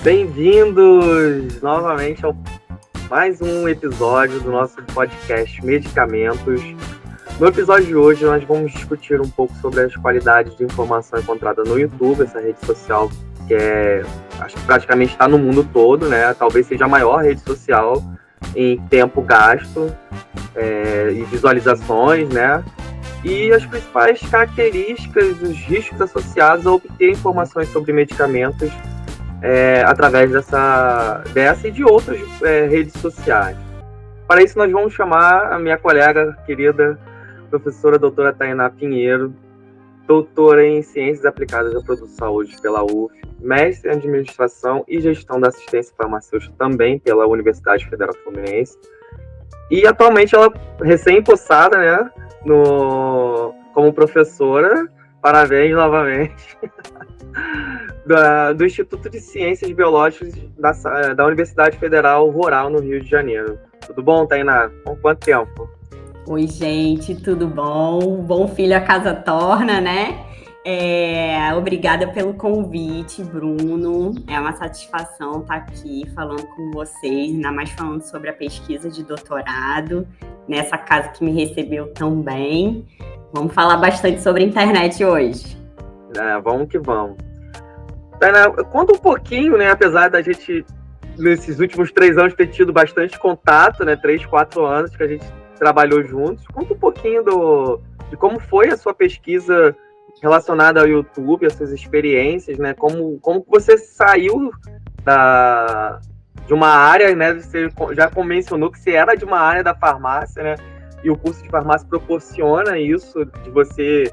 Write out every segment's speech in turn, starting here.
Bem-vindos novamente ao mais um episódio do nosso podcast Medicamentos. No episódio de hoje, nós vamos discutir um pouco sobre as qualidades de informação encontrada no YouTube, essa rede social que acho que praticamente está no mundo todo, né? Talvez seja a maior rede social em tempo gasto e visualizações, né? E as principais características, os riscos associados a obter informações sobre medicamentos através dessa e de outras redes sociais. Para isso, nós vamos chamar a minha colega querida, professora doutora Tainá Pinheiro, doutora em Ciências Aplicadas à Produto de Saúde pela UF, mestre em Administração e Gestão da Assistência Farmacêutica também pela Universidade Federal Fluminense. E atualmente ela recém-possada, né, como professora. Parabéns novamente. Do Instituto de Ciências Biológicas da Universidade Federal Rural, no Rio de Janeiro. Tudo bom, Tainá? Com quanto tempo? Oi, gente, tudo bom? Bom filho a casa torna, né? Obrigada pelo convite, Bruno. É uma satisfação estar aqui falando com vocês, ainda mais falando sobre a pesquisa de doutorado, nessa casa que me recebeu tão bem. Vamos falar bastante sobre a internet hoje. Vamos que vamos. Tainá, conta um pouquinho, né? Apesar da gente, nesses últimos 3 anos, ter tido bastante contato, né? 3, 4 anos que a gente trabalhou juntos. Conta um pouquinho de como foi a sua pesquisa relacionada ao YouTube, as suas experiências, né? Como você saiu de uma área, né? Você já mencionou que você era de uma área da farmácia, né? E o curso de farmácia proporciona isso, de você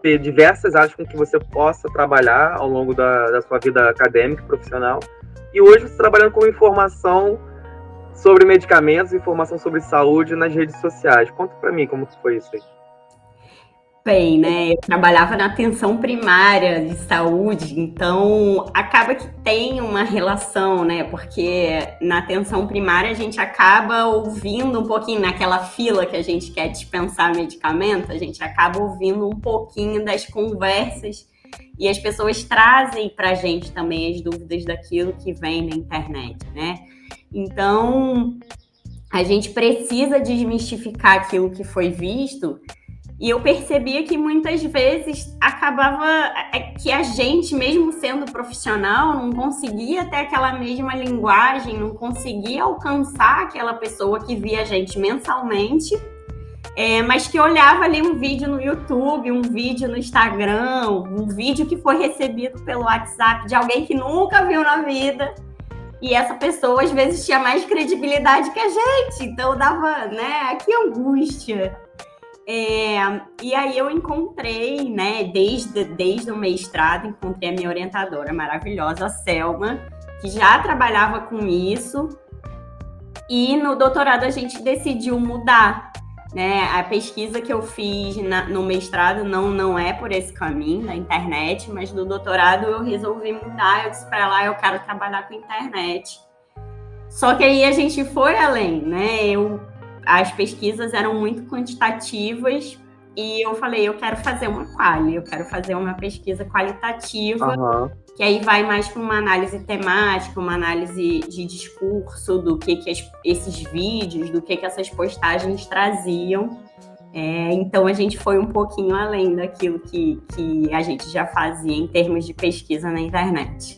ter diversas áreas com que você possa trabalhar ao longo da sua vida acadêmica e profissional. E hoje você trabalhando com informação sobre medicamentos, informação sobre saúde nas redes sociais. Conta para mim como foi isso aí. Bem, né? Eu trabalhava na atenção primária de saúde, então acaba que tem uma relação, né? Porque na atenção primária a gente acaba ouvindo um pouquinho, naquela fila que a gente quer dispensar medicamento, a gente acaba ouvindo um pouquinho das conversas e as pessoas trazem pra gente também as dúvidas daquilo que vem na internet, né? Então, a gente precisa desmistificar aquilo que foi visto. E eu percebia que muitas vezes acabava que a gente, mesmo sendo profissional, não conseguia ter aquela mesma linguagem, não conseguia alcançar aquela pessoa que via a gente mensalmente, mas que olhava ali um vídeo no YouTube, um vídeo no Instagram, um vídeo que foi recebido pelo WhatsApp de alguém que nunca viu na vida. E essa pessoa, às vezes, tinha mais credibilidade que a gente. Então, dava, né, que angústia. E aí eu encontrei, né, desde o mestrado, encontrei a minha orientadora maravilhosa, a Selma, que já trabalhava com isso, e no doutorado a gente decidiu mudar, né? A pesquisa que eu fiz no mestrado não é por esse caminho da internet, mas no doutorado eu resolvi mudar, eu disse para ela, eu quero trabalhar com internet. Só que aí a gente foi além, né? As pesquisas eram muito quantitativas e eu falei, eu quero fazer uma quali, eu quero fazer uma pesquisa qualitativa, que aí vai mais para uma análise temática, uma análise de discurso, do que esses vídeos, do que essas postagens traziam. Então, a gente foi um pouquinho além daquilo que a gente já fazia em termos de pesquisa na internet.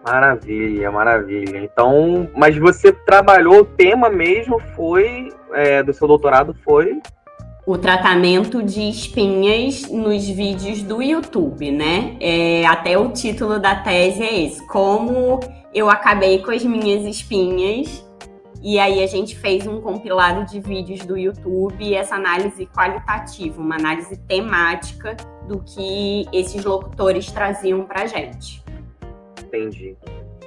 Maravilha, maravilha. Então, mas você trabalhou, o tema mesmo do seu doutorado foi? O tratamento de espinhas nos vídeos do YouTube, né? Até o título da tese é esse, como eu acabei com as minhas espinhas. E aí a gente fez um compilado de vídeos do YouTube e essa análise qualitativa, uma análise temática do que esses locutores traziam pra gente. Entendi.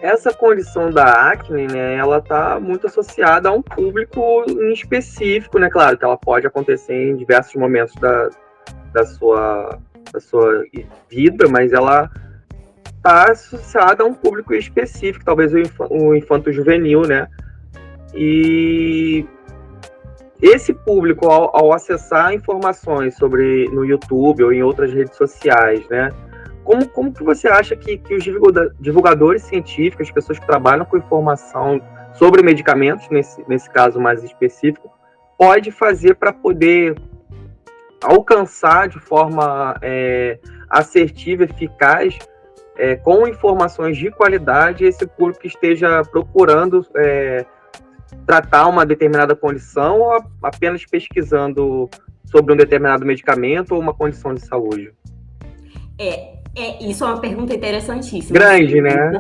Essa condição da acne, né, ela está muito associada a um público em específico, né? Claro que ela pode acontecer em diversos momentos da sua vida, mas ela está associada a um público específico, talvez o infanto-juvenil, né? E esse público, ao acessar informações no YouTube ou em outras redes sociais, né? como que você acha que os divulgadores científicos, as pessoas que trabalham com informação sobre medicamentos, nesse caso mais específico, pode fazer para poder alcançar de forma assertiva, eficaz, com informações de qualidade, esse público que esteja procurando tratar uma determinada condição ou apenas pesquisando sobre um determinado medicamento ou uma condição de saúde? Isso é uma pergunta interessantíssima. Grande, né?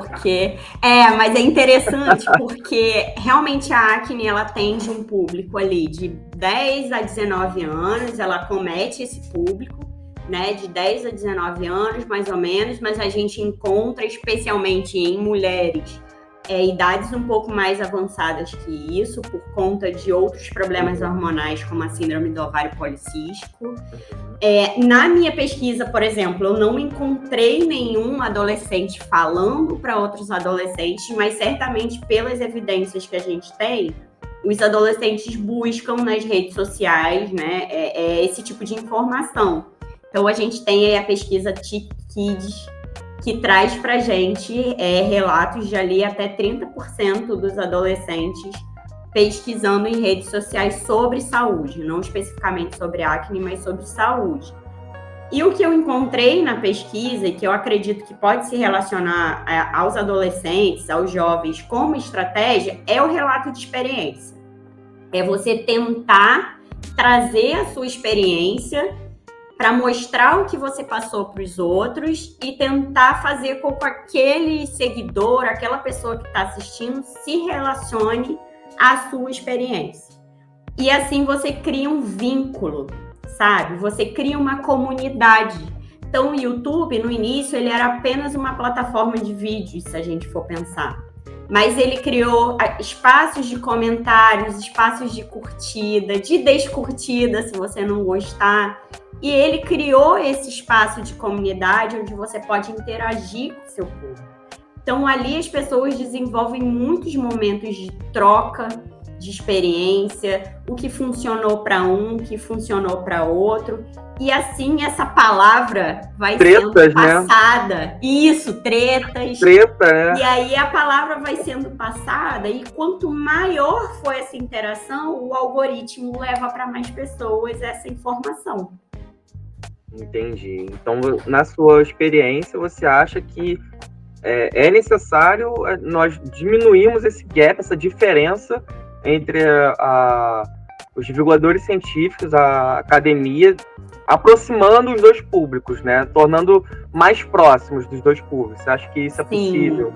Mas é interessante porque realmente a acne, ela atende um público ali de 10 a 19 anos, ela comete esse público, né, de 10 a 19 anos, mais ou menos, mas a gente encontra especialmente em mulheres idades um pouco mais avançadas que isso, por conta de outros problemas hormonais, como a síndrome do ovário policístico. Na minha pesquisa, por exemplo, eu não encontrei nenhum adolescente falando para outros adolescentes, mas certamente pelas evidências que a gente tem, os adolescentes buscam nas redes sociais, né, esse tipo de informação. Então, a gente tem aí a pesquisa T-Kids, que traz para a gente relatos de ali até 30% dos adolescentes pesquisando em redes sociais sobre saúde, não especificamente sobre acne, mas sobre saúde. E o que eu encontrei na pesquisa, e que eu acredito que pode se relacionar aos adolescentes, aos jovens, como estratégia, é o relato de experiência. É você tentar trazer a sua experiência para mostrar o que você passou para os outros e tentar fazer com que aquele seguidor, aquela pessoa que está assistindo, se relacione à sua experiência. E assim você cria um vínculo, sabe? Você cria uma comunidade. Então, o YouTube, no início, ele era apenas uma plataforma de vídeos, se a gente for pensar. Mas ele criou espaços de comentários, espaços de curtida, de descurtida, se você não gostar. E ele criou esse espaço de comunidade onde você pode interagir com o seu público. Então, ali as pessoas desenvolvem muitos momentos de troca, de experiência, o que funcionou para um, o que funcionou para outro. E assim, essa palavra vai sendo passada. Né? Isso, tretas. Treta, né? E aí a palavra vai sendo passada e quanto maior for essa interação, o algoritmo leva para mais pessoas essa informação. Entendi. Então, na sua experiência, você acha que é necessário nós diminuirmos esse gap, essa diferença entre os divulgadores científicos, a academia, aproximando os dois públicos, né? Tornando mais próximos dos dois públicos. Você acha que isso é possível?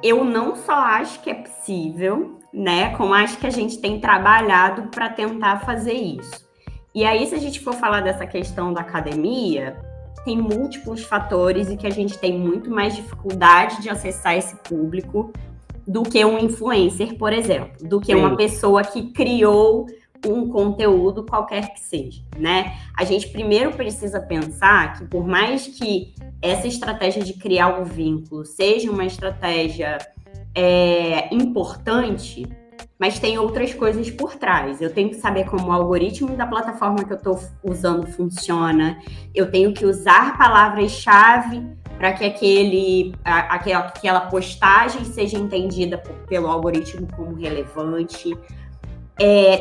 Eu não só acho que é possível, né? Como acho que a gente tem trabalhado para tentar fazer isso. E aí, se a gente for falar dessa questão da academia, tem múltiplos fatores e que a gente tem muito mais dificuldade de acessar esse público do que um influencer, por exemplo, do que uma pessoa que criou um conteúdo qualquer que seja, né? A gente primeiro precisa pensar que por mais que essa estratégia de criar um vínculo seja uma estratégia importante, mas tem outras coisas por trás. Eu tenho que saber como o algoritmo da plataforma que eu estou usando funciona. Eu tenho que usar palavras-chave para que aquela postagem seja entendida pelo algoritmo como relevante.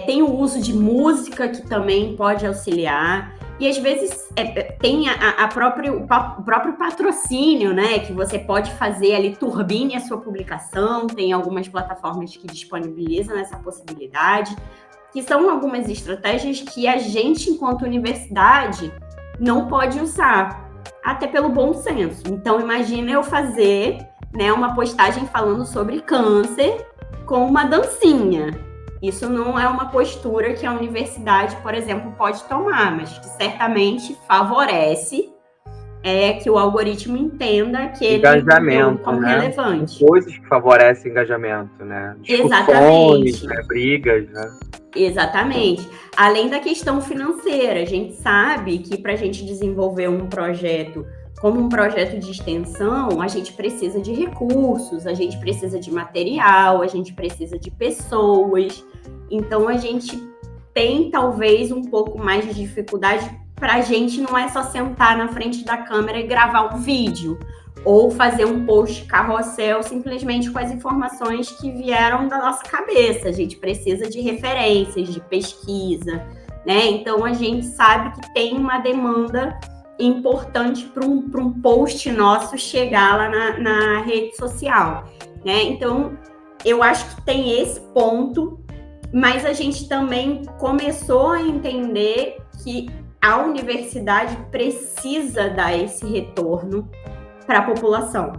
Tem o uso de música, que também pode auxiliar. E, às vezes, tem o próprio patrocínio, né? Que você pode fazer ali, turbine a sua publicação. Tem algumas plataformas que disponibilizam essa possibilidade. Que são algumas estratégias que a gente, enquanto universidade, não pode usar. Até pelo bom senso. Então, imagina eu fazer, né, uma postagem falando sobre câncer com uma dancinha. Isso não é uma postura que a universidade, por exemplo, pode tomar, mas que certamente favorece que o algoritmo entenda que ele engajamento, como né? relevante. Coisas que favorecem engajamento, né? Discussões, né? Brigas, né? Exatamente. Além da questão financeira, a gente sabe que para a gente desenvolver um projeto como um projeto de extensão, a gente precisa de recursos, a gente precisa de material, a gente precisa de pessoas. Então, a gente tem, talvez, um pouco mais de dificuldade pra gente não é só sentar na frente da câmera e gravar um vídeo ou fazer um post carrossel simplesmente com as informações que vieram da nossa cabeça. A gente precisa de referências, de pesquisa, né? Então, a gente sabe que tem uma demanda importante para um post nosso chegar lá na rede social, né? Então, eu acho que tem esse ponto, mas a gente também começou a entender que a universidade precisa dar esse retorno para a população.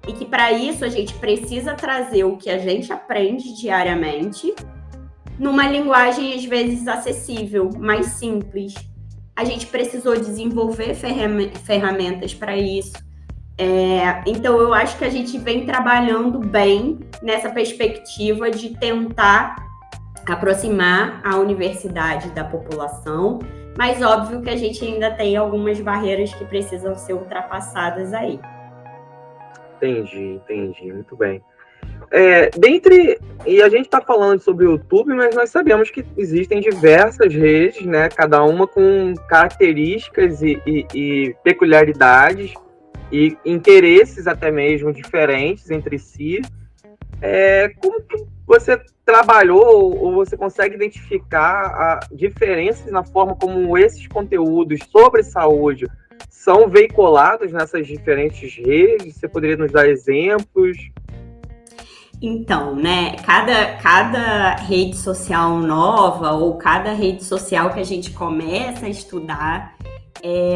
E que para isso a gente precisa trazer o que a gente aprende diariamente numa linguagem às vezes acessível, mais simples. A gente precisou desenvolver ferramentas para isso. Então eu acho que a gente vem trabalhando bem nessa perspectiva de tentar aproximar a universidade da população, mas óbvio que a gente ainda tem algumas barreiras que precisam ser ultrapassadas aí. Entendi, muito bem. E a gente está falando sobre o YouTube, mas nós sabemos que existem diversas redes, né? Cada uma com características e peculiaridades e interesses até mesmo diferentes entre si. Como que você trabalhou ou você consegue identificar diferenças na forma como esses conteúdos sobre saúde são veiculados nessas diferentes redes? Você poderia nos dar exemplos? Então, né, cada rede social nova ou cada rede social que a gente começa a estudar,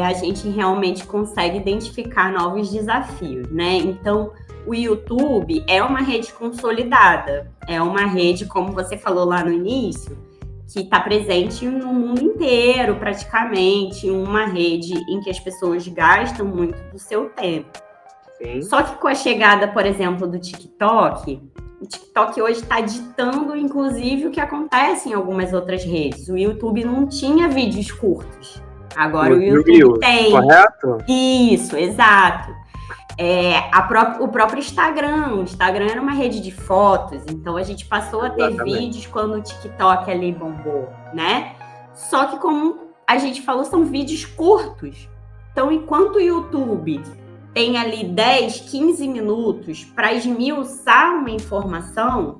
a gente realmente consegue identificar novos desafios, né? Então, o YouTube é uma rede consolidada, é uma rede, como você falou lá no início, que está presente no mundo inteiro, praticamente, uma rede em que as pessoas gastam muito do seu tempo. Sim. Só que com a chegada, por exemplo, do TikTok, o TikTok hoje está ditando, inclusive, o que acontece em algumas outras redes. O YouTube não tinha vídeos curtos. Agora o YouTube tem. Correto? Isso, exato. O próprio Instagram. O Instagram era uma rede de fotos, então a gente passou a ter vídeos quando o TikTok ali bombou, né? Só que, como a gente falou, são vídeos curtos. Então, enquanto o YouTube tem ali 10, 15 minutos para esmiuçar uma informação,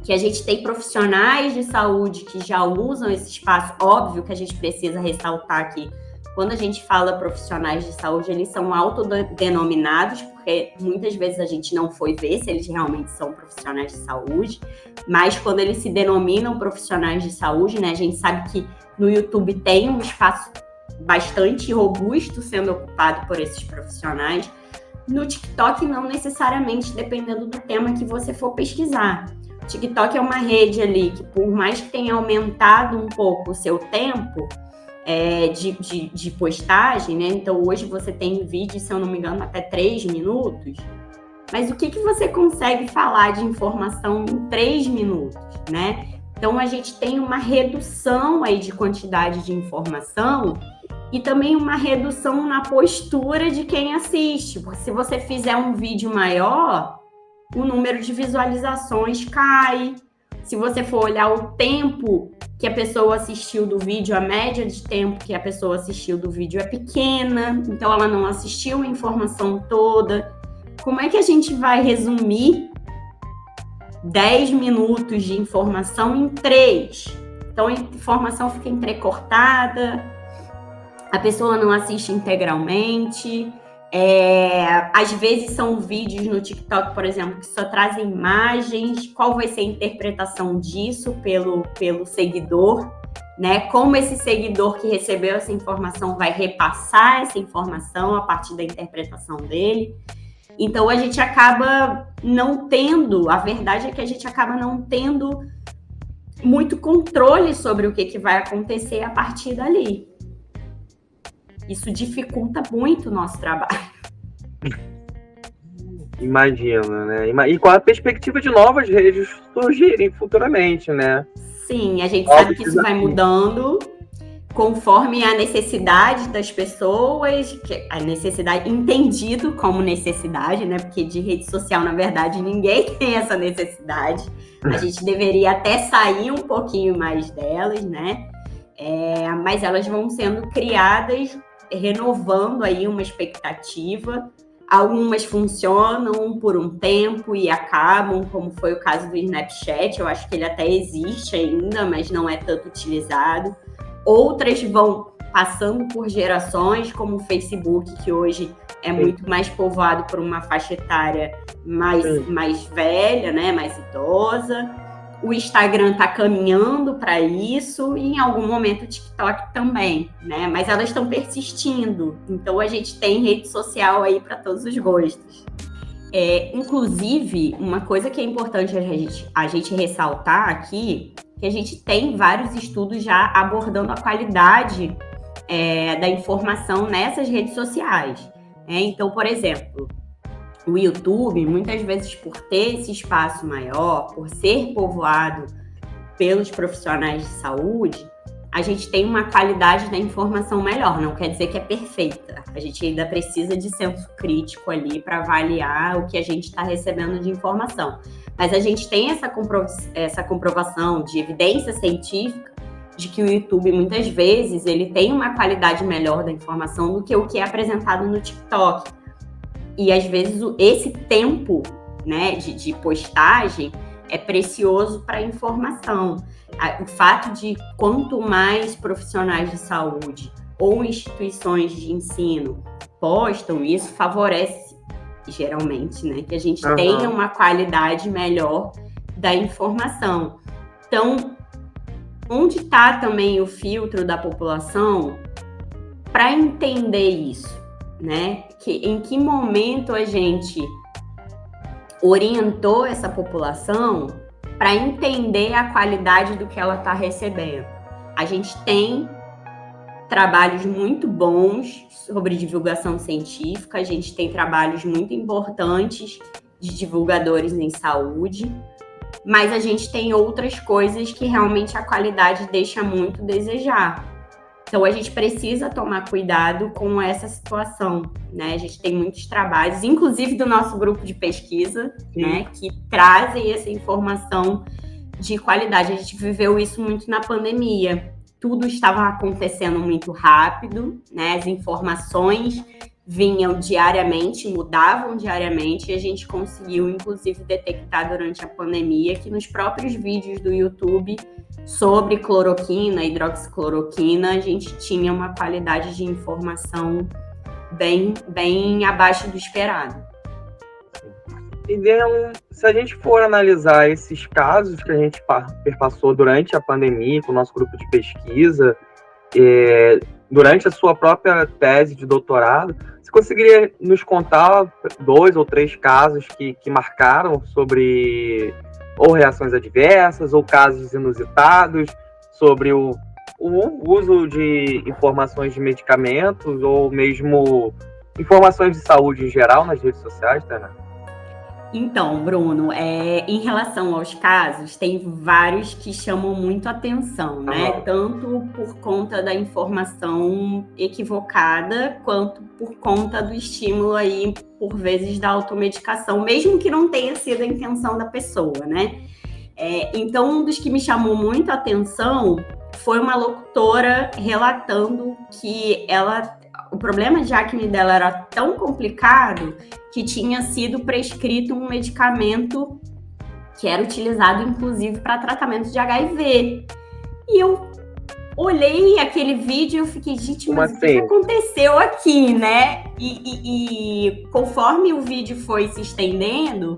que a gente tem profissionais de saúde que já usam esse espaço, óbvio que a gente precisa ressaltar aqui, quando a gente fala profissionais de saúde, eles são autodenominados, porque muitas vezes a gente não foi ver se eles realmente são profissionais de saúde, mas quando eles se denominam profissionais de saúde, né, a gente sabe que no YouTube tem um espaço bastante robusto sendo ocupado por esses profissionais. No TikTok, não necessariamente, dependendo do tema que você for pesquisar. O TikTok é uma rede ali que, por mais que tenha aumentado um pouco o seu tempo de postagem, né? Então, hoje você tem vídeo, se eu não me engano, até 3 minutos. Mas o que você consegue falar de informação em 3 minutos, né? Então, a gente tem uma redução aí de quantidade de informação e também uma redução na postura de quem assiste. Porque se você fizer um vídeo maior, o número de visualizações cai. Se você for olhar o tempo que a pessoa assistiu do vídeo, a média de tempo que a pessoa assistiu do vídeo é pequena, então ela não assistiu a informação toda. Como é que a gente vai resumir 10 minutos de informação em 3? Então a informação fica entrecortada, a pessoa não assiste integralmente. Às vezes são vídeos no TikTok, por exemplo, que só trazem imagens. Qual vai ser a interpretação disso pelo seguidor, né? Como esse seguidor que recebeu essa informação vai repassar essa informação a partir da interpretação dele. Então a gente acaba não tendo, a verdade é que a gente acaba não tendo muito controle sobre o que vai acontecer a partir dali. Isso dificulta muito o nosso trabalho. Imagina, né? E com a perspectiva de novas redes surgirem futuramente, né? Sim, a gente sabe que isso vai mudando conforme a necessidade das pessoas, a necessidade, entendido como necessidade, né? Porque de rede social, na verdade, ninguém tem essa necessidade. A gente deveria até sair um pouquinho mais delas, né? mas elas vão sendo criadas, renovando aí uma expectativa. Algumas funcionam por um tempo e acabam, como foi o caso do Snapchat. Eu acho que ele até existe ainda, mas não é tanto utilizado. Outras vão passando por gerações, como o Facebook, que hoje é muito mais povoado por uma faixa etária mais velha, né, mais idosa. O Instagram está caminhando para isso e em algum momento o TikTok também, né? Mas elas estão persistindo. Então a gente tem rede social aí para todos os gostos. Inclusive, uma coisa que é importante a gente ressaltar aqui, que a gente tem vários estudos já abordando a qualidade da informação nessas redes sociais. Então, por exemplo, o YouTube, muitas vezes por ter esse espaço maior, por ser povoado pelos profissionais de saúde, a gente tem uma qualidade da informação melhor. Não quer dizer que é perfeita. A gente ainda precisa de senso crítico ali para avaliar o que a gente está recebendo de informação. Mas a gente tem essa comprovação de evidência científica de que o YouTube, muitas vezes, ele tem uma qualidade melhor da informação do que o que é apresentado no TikTok. E, às vezes, esse tempo, né, de postagem é precioso para a informação. O fato de quanto mais profissionais de saúde ou instituições de ensino postam, isso favorece, geralmente, né, que a gente tenha uma qualidade melhor da informação. Então, onde está também o filtro da população para entender isso? Né? Em que momento a gente orientou essa população para entender a qualidade do que ela está recebendo. A gente tem trabalhos muito bons sobre divulgação científica, a gente tem trabalhos muito importantes de divulgadores em saúde, mas a gente tem outras coisas que realmente a qualidade deixa muito a desejar. Então, a gente precisa tomar cuidado com essa situação, né? A gente tem muitos trabalhos, inclusive do nosso grupo de pesquisa, né, que trazem essa informação de qualidade. A gente viveu isso muito na pandemia. Tudo estava acontecendo muito rápido, né? As informações vinham diariamente, mudavam diariamente, e a gente conseguiu, inclusive, detectar durante a pandemia que nos próprios vídeos do YouTube sobre cloroquina, hidroxicloroquina, a gente tinha uma qualidade de informação bem abaixo do esperado. E se a gente for analisar esses casos que a gente perpassou durante a pandemia com o nosso grupo de pesquisa, durante a sua própria tese de doutorado, você conseguiria nos contar 2 ou 3 casos que marcaram sobre ou reações adversas ou casos inusitados sobre o uso de informações de medicamentos ou mesmo informações de saúde em geral nas redes sociais, Tainá? Então, Bruno, em relação aos casos, tem vários que chamam muito atenção, né? Tanto por conta da informação equivocada, quanto por conta do estímulo aí, por vezes, da automedicação, mesmo que não tenha sido a intenção da pessoa, né? Então, um dos que me chamou muito a atenção foi uma locutora relatando que o problema de acne dela era tão complicado que tinha sido prescrito um medicamento que era utilizado, inclusive, para tratamento de HIV. E eu olhei aquele vídeo e eu fiquei, gente, mas o que aconteceu aqui, né? E conforme o vídeo foi se estendendo,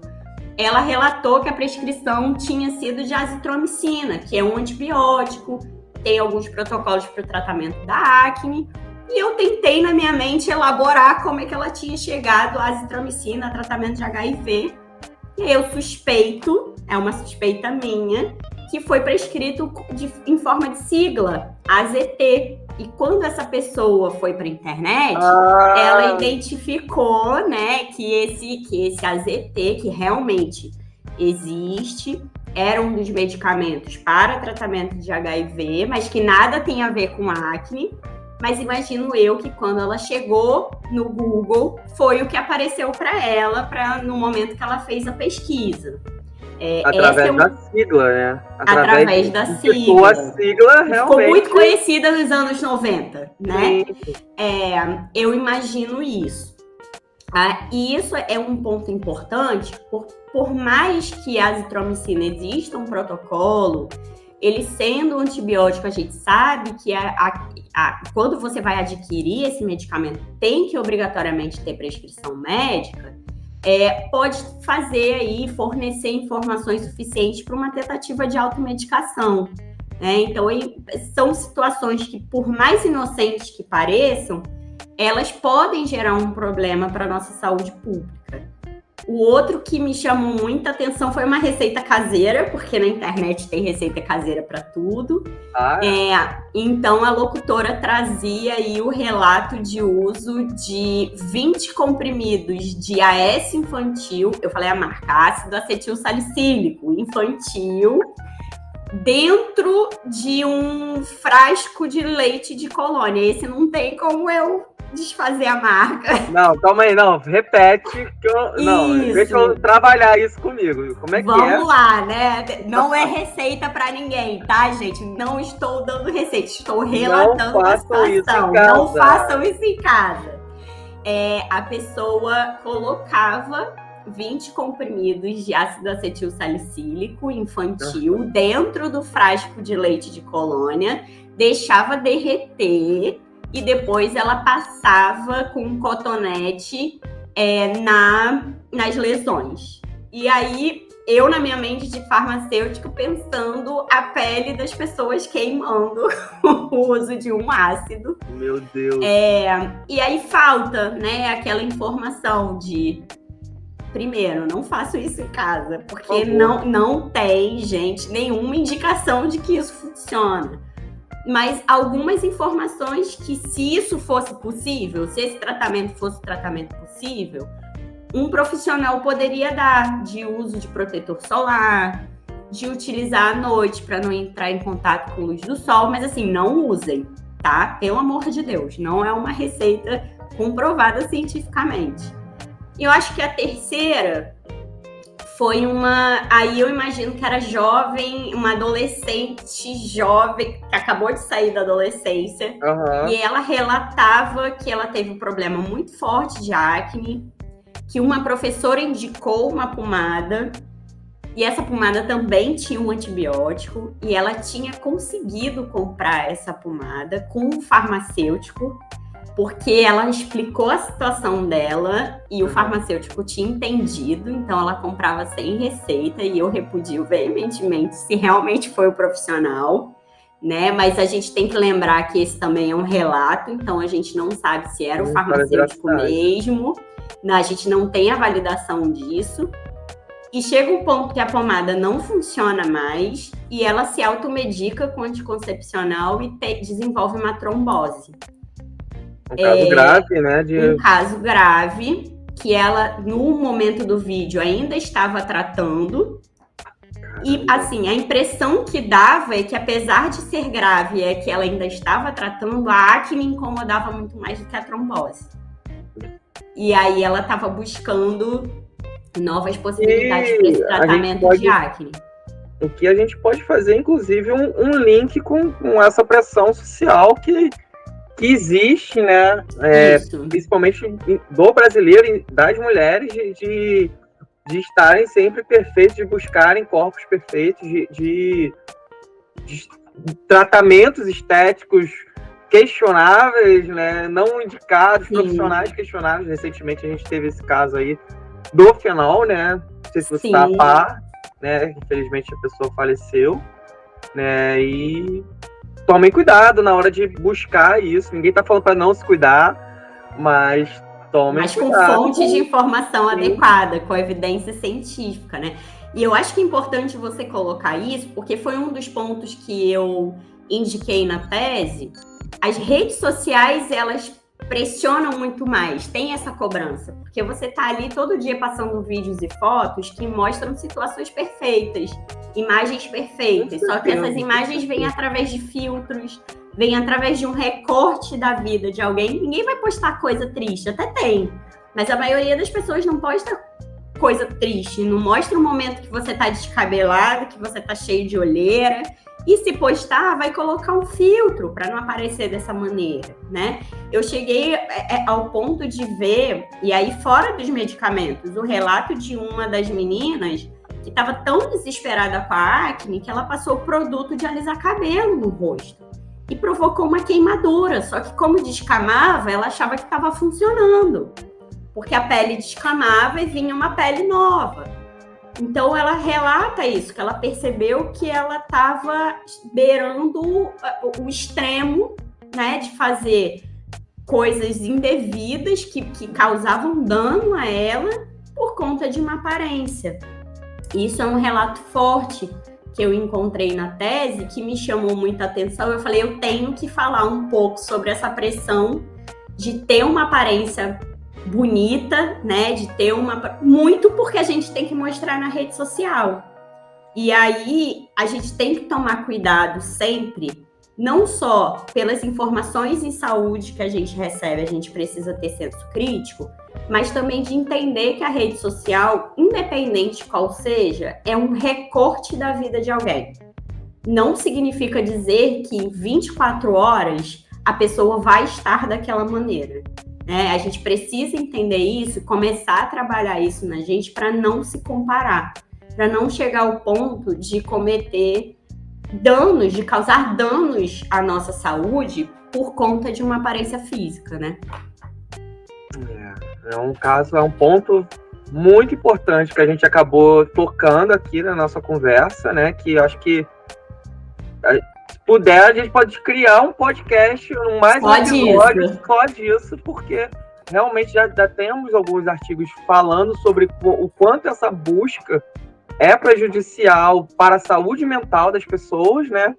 ela relatou que a prescrição tinha sido de azitromicina, que é um antibiótico, tem alguns protocolos para o tratamento da acne. E eu tentei, na minha mente, elaborar como é que ela tinha chegado à azitromicina, tratamento de HIV. E eu suspeito, é uma suspeita minha, que foi prescrito em forma de sigla, AZT. E quando essa pessoa foi para a internet, ela identificou, né, que esse AZT, que realmente existe, era um dos medicamentos para tratamento de HIV, mas que nada tem a ver com acne. Mas imagino eu que quando ela chegou no Google, foi o que apareceu para ela no momento que ela fez a pesquisa. Através da sigla, né? Através da sigla. A sigla realmente... Ficou muito conhecida nos anos 90, né? Eu imagino isso. E isso é um ponto importante, por mais que a azitromicina exista um protocolo, ele sendo um antibiótico, a gente sabe que quando você vai adquirir esse medicamento, tem que obrigatoriamente ter prescrição médica, pode fazer aí, fornecer informações suficientes para uma tentativa de automedicação. Então, são situações que, por mais inocentes que pareçam, elas podem gerar um problema para a nossa saúde pública. O outro que me chamou muita atenção foi uma receita caseira, porque na internet tem receita caseira para tudo. Então, a locutora trazia aí o relato de uso de 20 comprimidos de AS infantil, eu falei a marca, ácido acetil salicílico infantil, dentro de um frasco de leite de colônia. Esse não tem como eu desfazer a marca. Não, calma aí, não. Repete. Deixa eu trabalhar isso comigo. Como é que Vamos lá, né? Não é receita pra ninguém, tá, gente? Não estou dando receita, estou relatando a situação. Não façam isso em casa. A pessoa colocava 20 comprimidos de ácido acetil salicílico infantil dentro do frasco de leite de colônia, deixava derreter e depois ela passava com um cotonete nas lesões. E aí, eu, na minha mente de farmacêutico, pensando a pele das pessoas queimando o uso de um ácido. Meu Deus! E aí falta, né, aquela informação de... Primeiro, não faço isso em casa, porque não tem, gente, nenhuma indicação de que isso funciona. Mas algumas informações que, se isso fosse possível, se esse tratamento fosse o tratamento possível, um profissional poderia dar, de uso de protetor solar, de utilizar à noite para não entrar em contato com luz do sol, mas assim, não usem, tá? Pelo amor de Deus, não é uma receita comprovada cientificamente. E eu acho que a terceira foi aí eu imagino que era jovem, uma adolescente jovem, que acabou de sair da adolescência, e ela relatava que ela teve um problema muito forte de acne, que uma professora indicou uma pomada, e essa pomada também tinha um antibiótico, e ela tinha conseguido comprar essa pomada com um farmacêutico, porque ela explicou a situação dela e o farmacêutico tinha entendido, então ela comprava sem receita, e eu repudio veementemente se realmente foi o profissional, né? Mas a gente tem que lembrar que esse também é um relato, então a gente não sabe se era o farmacêutico mesmo, a gente não tem a validação disso, e chega um ponto que a pomada não funciona mais e ela se automedica com anticoncepcional e desenvolve uma trombose. Um caso grave, né? Um caso grave, que ela, no momento do vídeo, ainda estava tratando. Caramba. E, assim, a impressão que dava é que, apesar de ser grave, que ela ainda estava tratando, a acne incomodava muito mais do que a trombose. E aí ela estava buscando novas possibilidades para esse tratamento de acne. O que a gente pode fazer, inclusive, um link com essa pressão social que existe, né, principalmente do brasileiro e das mulheres, de estarem sempre perfeitos, de buscarem corpos perfeitos, de tratamentos estéticos questionáveis, né, não indicados, profissionais questionáveis. Recentemente a gente teve esse caso aí do fenol, né, não sei se você está a par, né, infelizmente a pessoa faleceu, né, e tomem cuidado na hora de buscar isso. Ninguém tá falando para não se cuidar, mas tomem cuidado. Mas com fonte de informação adequada, com evidência científica, né? E eu acho que é importante você colocar isso, porque foi um dos pontos que eu indiquei na tese. As redes sociais, elas pressionam muito mais, tem essa cobrança, porque você tá ali todo dia passando vídeos e fotos que mostram situações perfeitas, imagens perfeitas, só que essas imagens vêm através de filtros, vêm através de um recorte da vida de alguém. Ninguém vai postar coisa triste, até tem, mas a maioria das pessoas não posta coisa triste, não mostra o momento que você tá descabelado, que você tá cheio de olheira. E se postar, vai colocar um filtro para não aparecer dessa maneira, né? Eu cheguei ao ponto de ver, e aí fora dos medicamentos, o relato de uma das meninas que estava tão desesperada com a acne que ela passou produto de alisar cabelo no rosto e provocou uma queimadura. Só que como descamava, ela achava que estava funcionando, porque a pele descamava e vinha uma pele nova. Então, ela relata isso, que ela percebeu que ela estava beirando o extremo, né, de fazer coisas indevidas que causavam dano a ela por conta de uma aparência. Isso é um relato forte que eu encontrei na tese, que me chamou muita atenção. Eu falei, eu tenho que falar um pouco sobre essa pressão de ter uma aparência bonita, né, de ter muito porque a gente tem que mostrar na rede social. E aí a gente tem que tomar cuidado sempre, não só pelas informações em saúde que a gente recebe, a gente precisa ter senso crítico, mas também de entender que a rede social, independente qual seja, é um recorte da vida de alguém. Não significa dizer que em 24 horas a pessoa vai estar daquela maneira. A gente precisa entender isso e começar a trabalhar isso na gente para não se comparar, para não chegar ao ponto de cometer danos, de causar danos à nossa saúde por conta de uma aparência física, né? É um ponto muito importante que a gente acabou tocando aqui na nossa conversa, né? Que eu acho que se puder, a gente pode criar um podcast, mais um episódio só disso, porque realmente já temos alguns artigos falando sobre o quanto essa busca é prejudicial para a saúde mental das pessoas, né?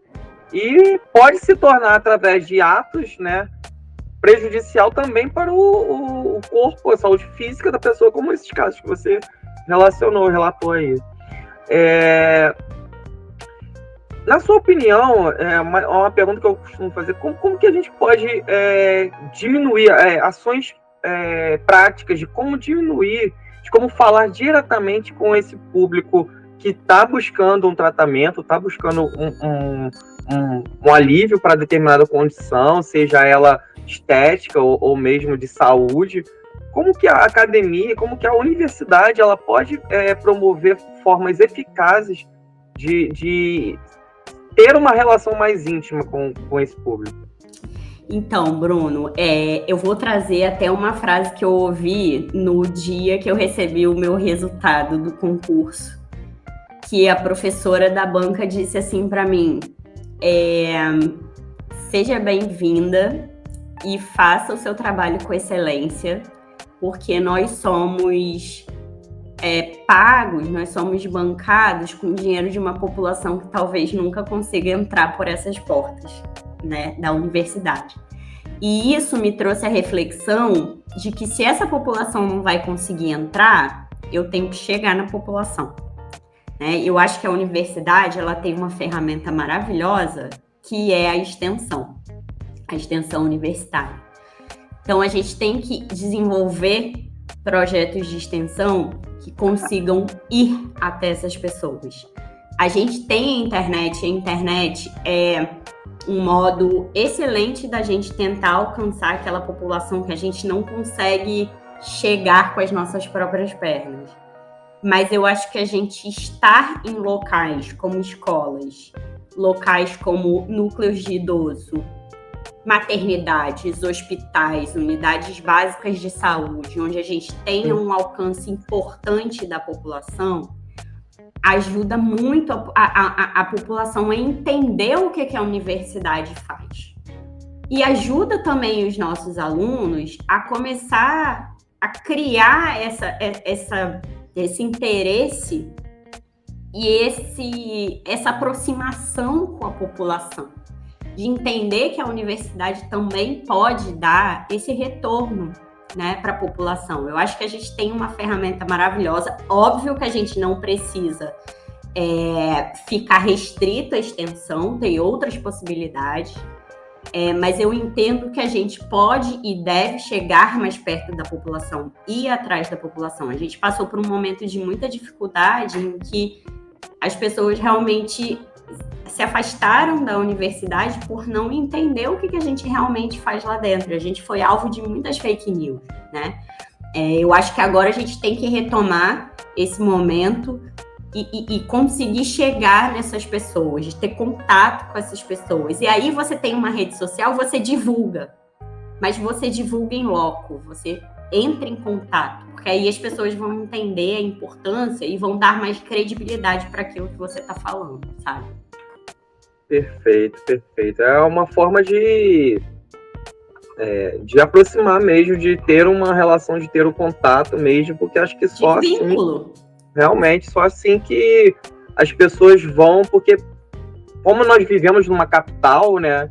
E pode se tornar, através de atos, né, prejudicial também para o corpo, a saúde física da pessoa, como esses casos que você relatou aí. Na sua opinião, uma pergunta que eu costumo fazer, como que a gente pode diminuir ações práticas de como diminuir, de como falar diretamente com esse público que está buscando um tratamento, está buscando um alívio para determinada condição, seja ela estética ou mesmo de saúde? Como que a academia, como que a universidade ela pode promover formas eficazes de ter uma relação mais íntima com esse público? Então, Bruno, eu vou trazer até uma frase que eu ouvi no dia que eu recebi o meu resultado do concurso, que a professora da banca disse assim para mim, seja bem-vinda e faça o seu trabalho com excelência, porque nós somos pagos, nós somos bancados com dinheiro de uma população que talvez nunca consiga entrar por essas portas, né, da universidade. E isso me trouxe a reflexão de que se essa população não vai conseguir entrar, eu tenho que chegar na população. Eu acho que a universidade ela tem uma ferramenta maravilhosa que é a extensão universitária. Então, a gente tem que desenvolver projetos de extensão que consigam ir até essas pessoas. A gente tem a internet é um modo excelente da gente tentar alcançar aquela população que a gente não consegue chegar com as nossas próprias pernas. Mas eu acho que a gente estar em locais como escolas, locais como núcleos de idoso, maternidades, hospitais, unidades básicas de saúde, onde a gente tenha um alcance importante da população, ajuda muito a população a entender o que a universidade faz. E ajuda também os nossos alunos a começar a criar esse interesse e essa aproximação com a população, de entender que a universidade também pode dar esse retorno, né, para a população. Eu acho que a gente tem uma ferramenta maravilhosa. Óbvio que a gente não precisa ficar restrito à extensão, tem outras possibilidades, Mas eu entendo que a gente pode e deve chegar mais perto da população, ir atrás da população. A gente passou por um momento de muita dificuldade em que as pessoas realmente se afastaram da universidade por não entender o que a gente realmente faz lá dentro. A gente foi alvo de muitas fake news, né? Eu acho que agora a gente tem que retomar esse momento e conseguir chegar nessas pessoas, de ter contato com essas pessoas. E aí você tem uma rede social, você divulga, mas você divulga em loco, você entra em contato, porque aí as pessoas vão entender a importância e vão dar mais credibilidade para aquilo que você está falando, sabe? Perfeito, perfeito. É uma forma de aproximar mesmo, de ter uma relação, de ter o contato mesmo, porque acho que só de vínculo. Assim, realmente, só assim que as pessoas vão, porque como nós vivemos numa capital, né,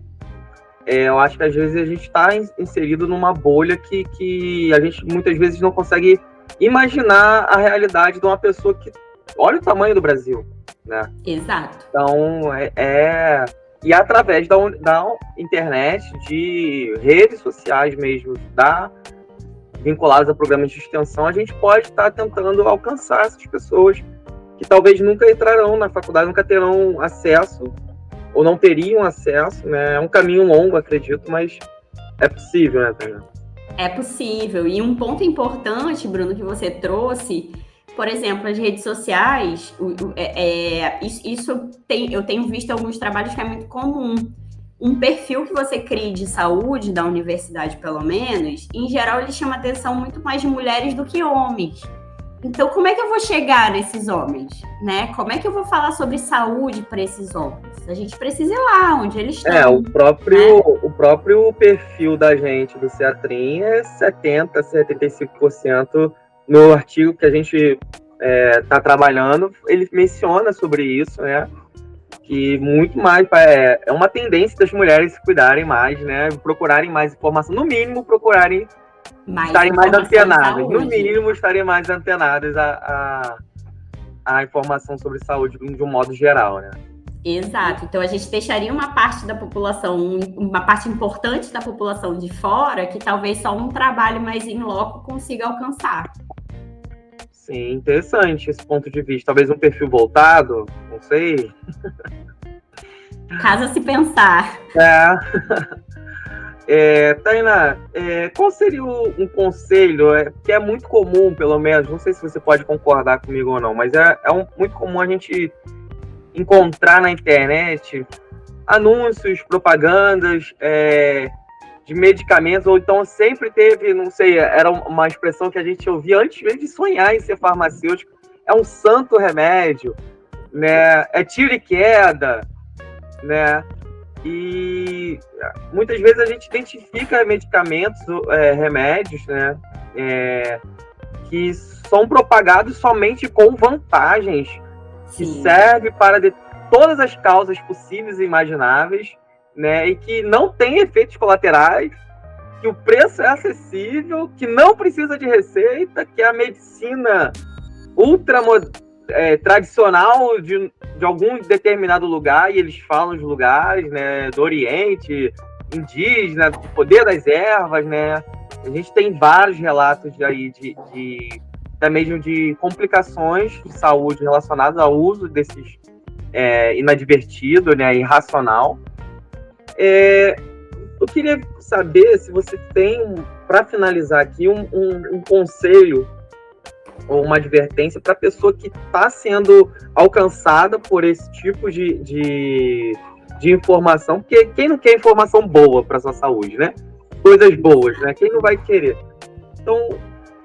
eu acho que às vezes a gente está inserido numa bolha que a gente muitas vezes não consegue imaginar a realidade de uma pessoa que olha o tamanho do Brasil, né? Exato. Então, e através da internet, de redes sociais mesmo, vinculadas a programas de extensão, a gente pode estar tentando alcançar essas pessoas que talvez nunca entrarão na faculdade, nunca terão acesso, ou não teriam acesso, né? É um caminho longo, acredito, mas é possível, né, Tânia? É possível. E um ponto importante, Bruno, que você trouxe, por exemplo, as redes sociais, eu tenho visto em alguns trabalhos que é muito comum. Um perfil que você crie de saúde, da universidade pelo menos, em geral ele chama atenção muito mais de mulheres do que homens. Então, como é que eu vou chegar nesses homens, né? Como é que eu vou falar sobre saúde para esses homens? A gente precisa ir lá, onde eles estão. O próprio perfil da gente do Ceatrim é 70%, 75%. No artigo que a gente está trabalhando, ele menciona sobre isso, né? Que muito mais é uma tendência das mulheres se cuidarem mais, né? Procurarem mais informação, no mínimo procurarem estarem mais antenadas, no mínimo estarem mais antenadas a informação sobre saúde de um modo geral, né? Exato. Então a gente deixaria uma parte da população, uma parte importante da população de fora, que talvez só um trabalho mais em loco consiga alcançar. Sim, interessante esse ponto de vista. Talvez um perfil voltado, não sei. Caso a se pensar. Tainá, qual seria um conselho que é muito comum, pelo menos, não sei se você pode concordar comigo ou não, mas muito comum a gente encontrar na internet anúncios, propagandas de medicamentos, ou então sempre teve, não sei, era uma expressão que a gente ouvia antes mesmo de sonhar em ser farmacêutico, é um santo remédio, né? É tiro e queda, né? E muitas vezes a gente identifica medicamentos, remédios, né? Que são propagados somente com vantagens, que serve para todas as causas possíveis e imagináveis, né? E que não tem efeitos colaterais, que o preço é acessível, que não precisa de receita, que a medicina tradicional de algum determinado lugar, e eles falam os lugares, né, do Oriente, indígena, do poder das ervas, né? A gente tem vários relatos aí até mesmo de complicações de saúde relacionadas ao uso desses inadvertido, né, irracional. Eu queria saber se você tem, para finalizar aqui, um conselho ou uma advertência para a pessoa que está sendo alcançada por esse tipo de informação, porque quem não quer informação boa para a sua saúde, né? Coisas boas, né? Quem não vai querer? Então,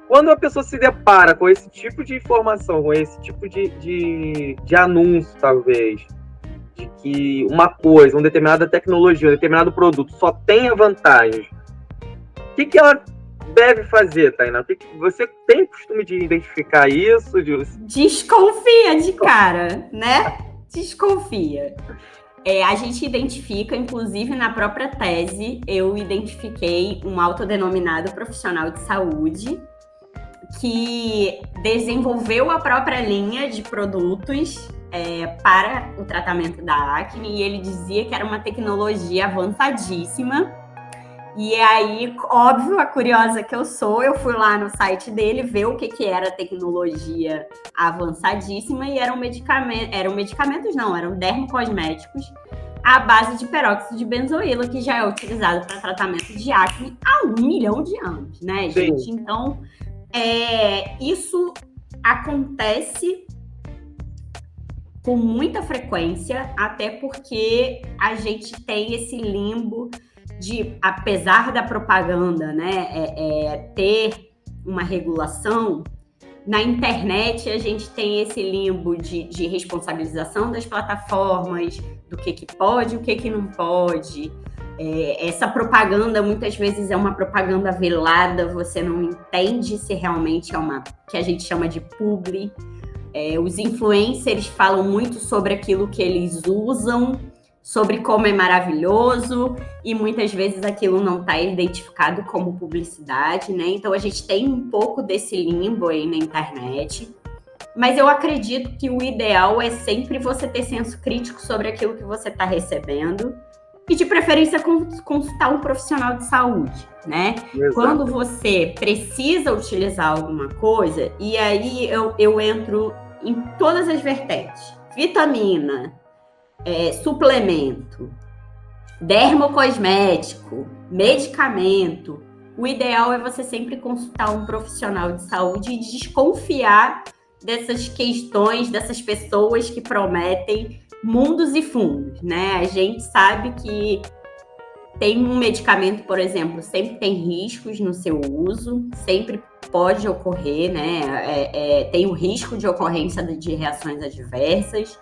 quando a pessoa se depara com esse tipo de informação, com esse tipo de anúncio, talvez, de que uma coisa, uma determinada tecnologia, um determinado produto só tenha vantagens, o que ela deve fazer, Tainá? Você tem costume de identificar isso? Desconfia de cara, né? Desconfia. A gente identifica, inclusive na própria tese, eu identifiquei um autodenominado profissional de saúde que desenvolveu a própria linha de produtos para o tratamento da acne, e ele dizia que era uma tecnologia avançadíssima. E aí, óbvio, a curiosa que eu sou, eu fui lá no site dele ver o que era tecnologia avançadíssima, e eram dermocosméticos à base de peróxido de benzoíla, que já é utilizado para tratamento de acne há 1 milhão de anos, né, gente? Sim. Então, isso acontece com muita frequência, até porque a gente tem esse limbo de, apesar da propaganda, né, ter uma regulação, na internet a gente tem esse limbo de responsabilização das plataformas, do que pode e o que não pode. Essa propaganda muitas vezes é uma propaganda velada, você não entende se realmente é uma que a gente chama de publi. Os influencers falam muito sobre aquilo que eles usam, sobre como é maravilhoso, e muitas vezes aquilo não está identificado como publicidade, né? Então a gente tem um pouco desse limbo aí na internet, mas eu acredito que o ideal é sempre você ter senso crítico sobre aquilo que você está recebendo, e de preferência consultar um profissional de saúde, né? Exato. Quando você precisa utilizar alguma coisa, e aí eu entro em todas as vertentes: vitamina, suplemento, dermocosmético, medicamento. O ideal é você sempre consultar um profissional de saúde e desconfiar dessas questões, dessas pessoas que prometem mundos e fundos, né? A gente sabe que tem um medicamento, por exemplo, sempre tem riscos no seu uso, sempre pode ocorrer, né? Tem o risco de ocorrência de reações adversas.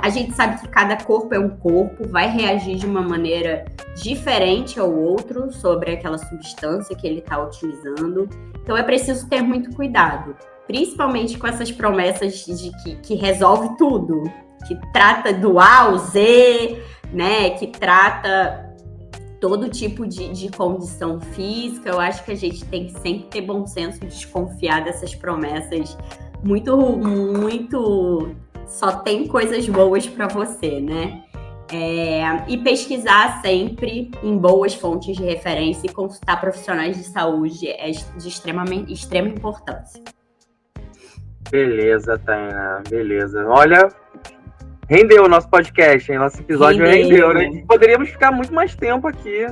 A gente sabe que cada corpo é um corpo, vai reagir de uma maneira diferente ao outro sobre aquela substância que ele está utilizando. Então é preciso ter muito cuidado, principalmente com essas promessas de que resolve tudo, que trata do A ao Z, né? Que trata todo tipo de condição física. Eu acho que a gente tem que sempre ter bom senso e desconfiar dessas promessas muito só tem coisas boas para você, né? E pesquisar sempre em boas fontes de referência e consultar profissionais de saúde é de extrema importância. Beleza, Tainá, beleza. Olha, rendeu o nosso podcast, hein? Nosso episódio rendeu, né? Poderíamos ficar muito mais tempo aqui.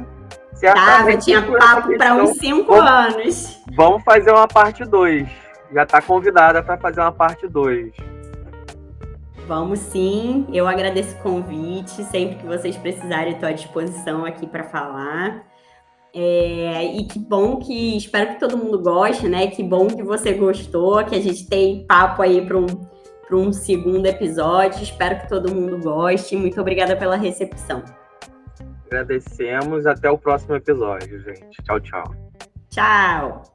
Tinha papo para uns 5 anos. Vamos fazer uma parte 2. Já está convidada para fazer uma parte 2. Vamos sim, eu agradeço o convite, sempre que vocês precisarem estou à disposição aqui para falar. E que bom espero que todo mundo goste, né? Que bom que você gostou, que a gente tem papo aí para um segundo episódio. Espero que todo mundo goste. Muito obrigada pela recepção. Agradecemos, até o próximo episódio, gente. Tchau, tchau. Tchau.